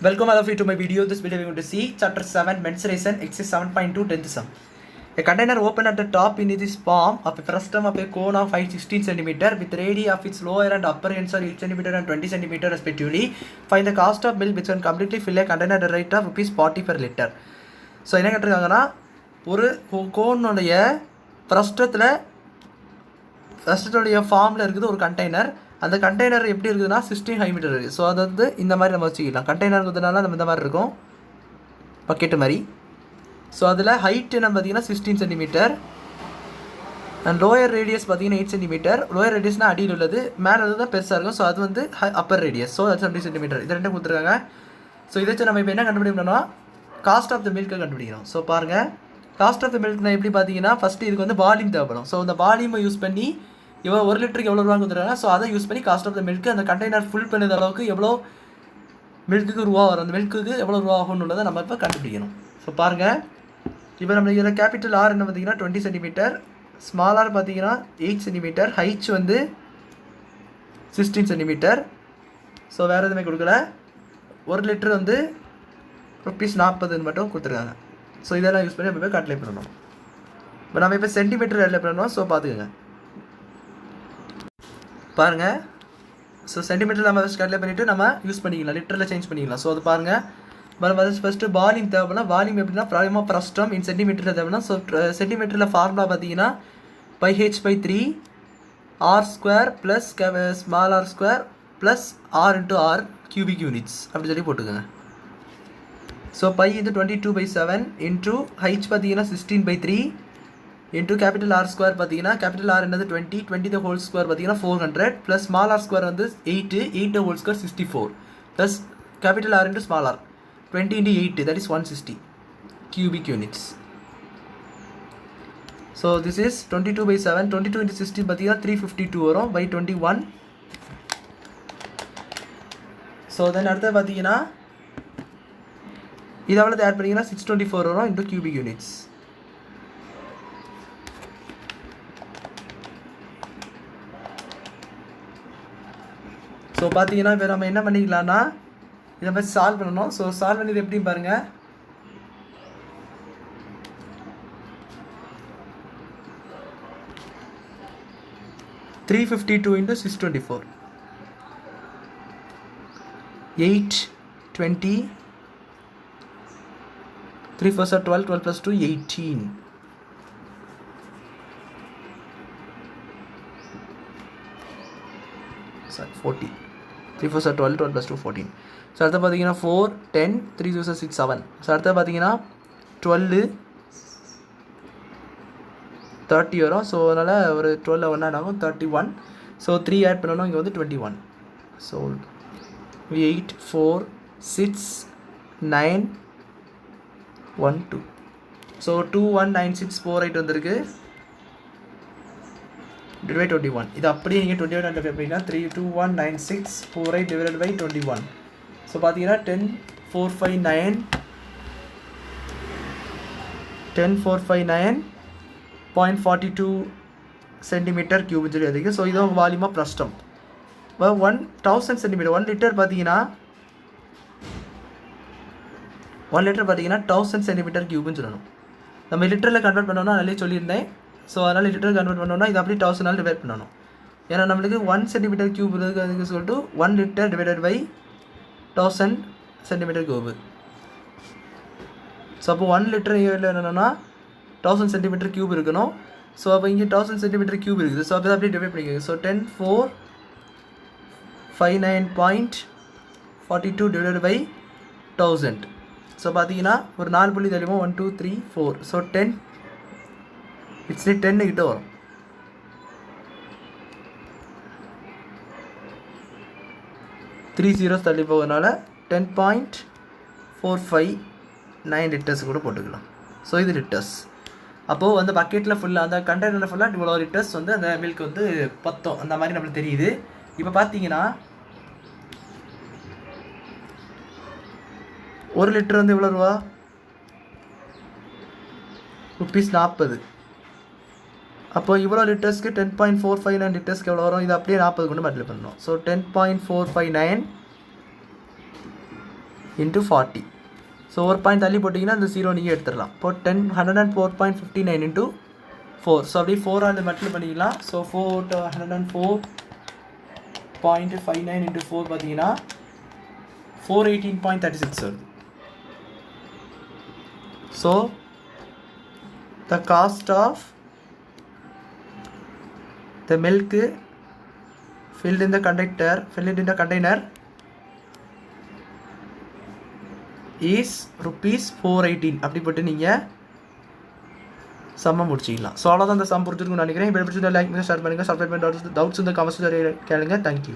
Welcome all of you to my video. This video we are going to see chapter 7 mensuration exercise 7.2 10th sum. A container open at the top in this form of a frustum of a cone of height 16 cm with radii of its lower and upper ends are 8 cm and 20 cm respectively. Find the cost of milk which can completely fill a container at the rate of ₹40 per liter. So என்ன கேட்டிருக்காங்கன்னா ஒரு கோனுடைய ஃப்ரஸ்டத்துடைய ஃபார்மில் இருக்குது ஒரு container. அந்த container எப்படி இருக்குதுன்னா 16 high metre இருக்குது. So அது வந்து இந்த மாதிரி நம்ம வச்சுக்கலாம். கண்டெய்னருங்கிறதுனால நம்ம இந்த மாதிரி இருக்கும் பக்கெட்டு மாதிரி. ஸோ அதில் ஹைட்டு நம்ம பார்த்திங்கன்னா 16 சென்டிமீட்டர் அண்ட் லோயர் ரேடியஸ் பார்த்திங்கன்னா 8 சென்டிமீட்டர். லோயர் ரேடியஸ்னால் அடியில் உள்ளது, மேலே தான் பெருசாக இருக்கும். ஸோ அது வந்து அப்பர் ரேடியஸ். ஸோ அது 70 சென்டிமீட்டர். இது ரெண்டும் கொடுத்துருக்காங்க. ஸோ இதை வச்சு நம்ம இப்போ என்ன கண்டுபிடிக்கணும்னா காஸ்ட் ஆஃப் த மில்க்கை கண்டுபிடிக்கணும். ஸோ பாருங்கள், காஸ்ட் ஆஃப் த மில்க் நான் எப்படி பார்த்தீங்கன்னா ஃபஸ்ட்டு இதுக்கு வந்து வால்யூம் தேவைப்படும். ஸோ அந்த வால்யூமை யூஸ் பண்ணி இவ்வளோ 1 லிட்டருக்கு எவ்வளோ ரூபா கொடுத்துருக்காங்க. ஸோ அதை யூஸ் பண்ணி காஸ்ட் ஆஃப் த மில்க் அந்த கண்டெய்னர் ஃபுல் பண்ணுற அளவுக்கு எவ்வளோ மில்க்குக்கு ரூபா வரும், அந்த மில்க்குக்கு எவ்வளோ ரூபா ஆகும்னு உள்ளதை நம்ம இப்போ கண்டுபிடிக்கணும். ஸோ பாருங்கள், இப்போ நம்ம இதில் கேபிட்டல் ஆர் என்ன பார்த்தீங்கன்னா 20 சென்டிமீட்டர், ஸ்மால் ஆர் பார்த்தீங்கன்னா 8 சென்டிமீட்டர், ஹைச் வந்து 16 சென்டிமீட்டர். ஸோ வேறு எதுவுமே கொடுக்கல. 1 லிட்டர் வந்து ₹40 மட்டும் கொடுத்துருக்காங்க. ஸோ இதெல்லாம் யூஸ் பண்ணி நம்ம இப்போ கால்குலேட் பண்ணணும். இப்போ நம்ம இப்போ சென்டிமீட்டர் கால்குலேட் பண்ணணும். ஸோ பார்த்துக்கோங்க பாருங்கள். ஸோ சென்டிமீட்டர் நம்ம கால்குலேட் பண்ணிவிட்டு நம்ம யூஸ் பண்ணிக்கலாம், லிட்டரில் சேஞ்ச் பண்ணிக்கலாம். ஸோ அது பாருங்கள், நம்ம ஃபஸ்ட்டு வால்யூம் தேவைன்னா வால்யூம் எப்படின்னா ப்ராப்ளமாக ஃப்ரஸ்டம் இன் சென்டிமீட்டரில் தேவைன்னா. ஸோ சென்டிமீட்டரில் ஃபார்முலா பார்த்தீங்கன்னா πh/3 r² plus small r² plus r/r cubic units அப்படி சொல்லி போட்டுக்கோங்க. ஸோ π இது 22/7 இன்ட்டு ஹைச் பார்த்தீங்கன்னா 16/3 இன்ட்டு கேபிட்டல் R² பார்த்தீங்கன்னா கேபிட்டல் R என்னது 20 the whole square பார்த்தீங்கன்னா 400 ப்ளஸ் ஸ்மால் r² வந்து 8 the whole square 64 plus capital R into small r 20 into 8 that is 160 cubic units. So this is 22/7. 22 into 16 பார்த்தீங்கன்னா 352 வரும் by 21. So then அடுத்தது பார்த்தீங்கன்னா இது எவ்வளோ ஆட் பண்ணிங்கன்னா 624 வரும் இன்ட்டு cubic units. ஸோ பார்த்தீங்கன்னா இப்போ நம்ம என்ன பண்ணிக்கலாம்னா இதை பற்றி சால்வ் பண்ணணும். ஸோ சால்வ் பண்ணி எப்படி பாருங்கள், $352 into 624 820 3 4 12 12 plus 2 18 40 3 4 12 12 plus 2 14. ஸோ அடுத்த பார்த்தீங்கன்னா 4 10 3 2 6 7. ஸோ அடுத்த பார்த்தீங்கன்னா 12 30 வரும். ஸோ அதனால் ஒரு 12 ஒன்றா ஆகும் 31. ஸோ 3 ஆட் பண்ணணும், இங்கே வந்து 21. ஸோ 8 4 6 9 1 2. ஸோ 219648 வந்திருக்கு divided by 21. இது அப்படியே நீங்கள் 21 அண்ட் அப்படின்னா 3219648 divided by 21. ஸோ பார்த்தீங்கன்னா 10459.42 சென்டிமீட்டர் கியூப் சொல்லி இருக்குது. ஸோ இது வால்யூம் ஆஃப் ஃப்ரஸ்டம். இப்போ 1000 சென்டிமீட்டர் 1 லிட்டர் பார்த்தீங்கன்னா 1000 சென்டிமீட்டர் கியூப்னு சொல்லணும். நம்ம லிட்டரில் கன்வெர்ட் பண்ணோம்னா நிறைய சொல்லியிருந்தேன். ஸோ அதனால் லிட்டர் கன்வெர்ட் பண்ணோம்னா இது அப்படி 1000 டிவைட் பண்ணணும். ஏன்னா நம்மளுக்கு 1 சென்டிமீட்டர் கியூப் அதுக்கு சொல்லிட்டு 1 litre divided by 1000 centimetre cube. So அப்போ 1 லிட்டர் என்னென்னா 1000 சென்டிமீட்டர் கியூப் இருக்கணும். ஸோ அப்போ இங்கே 1000 சென்டிமீட்டர் கியூப் இருக்குது. ஸோ அப்போ அப்படியே டிவைட் பண்ணிக்கோங்க. So 10459.42 divided by 1000. ஸோ பார்த்தீங்கன்னா ஒரு 4 புள்ளி தெரியுமா 1 2 3 4. ஸோ 10 இட்ஸ் 10 கிட்ட வரும். த்ரீ ஜீரோஸ் தள்ளி போகிறதுனால 10.459 லிட்டர்ஸ் கூட போட்டுக்கலாம். ஸோ இது லிட்டர்ஸ். அப்போது அந்த பக்கெட்டில் ஃபுல்லாக அந்த கண்டெய்னரில் ஃபுல்லாக இவ்வளோ லிட்டர்ஸ் வந்து அந்த மில்க் வந்து பத்தம் அந்த மாதிரி நம்மளுக்கு தெரியுது. இப்போ பார்த்தீங்கன்னா 1 லிட்டர் வந்து எவ்வளோ ரூபா ₹40. அப்போ இவ்வளோ லிட்டர்ஸ்க்கு 10.459 லிட்டர்ஸ்க்கு எவ்வளோ வரும், இது அப்படியே 40 கொண்டு மல்டிப்ளை பண்ணணும். So 10.459 into 40. ஸோ ஒரு பாயிண்ட் தள்ளி போட்டிங்கன்னா அந்த 0 நீங்கள் எடுத்துடலாம். இப்போ 104.59 இன்ட்டு 4. ஸோ அப்படியே 4 அந்த மல்டிப்ளை பண்ணிக்கலாம். ஸோ 104.59 இன்ட்டு 4 பார்த்தீங்கன்னா 418.36 வருது. So the cost of the milk filled in the container is rupees 418 அப்படி போட்டு நீங்கள் சம்மை முடிச்சிக்கலாம். ஸோ அவ்வளோதான் அந்த சம் புரிஞ்சிருக்குன்னு நினைக்கிறேன். இப்போ பிடிச்சிருந்தா லைக் பண்ணி ஷேர் பண்ணுங்கள். சப்ஸ்கிரைப் பண்ணி டவுட்ஸ் இந்த கமெண்ட்ஸ் கேளுங்க. தேங்க்யூ.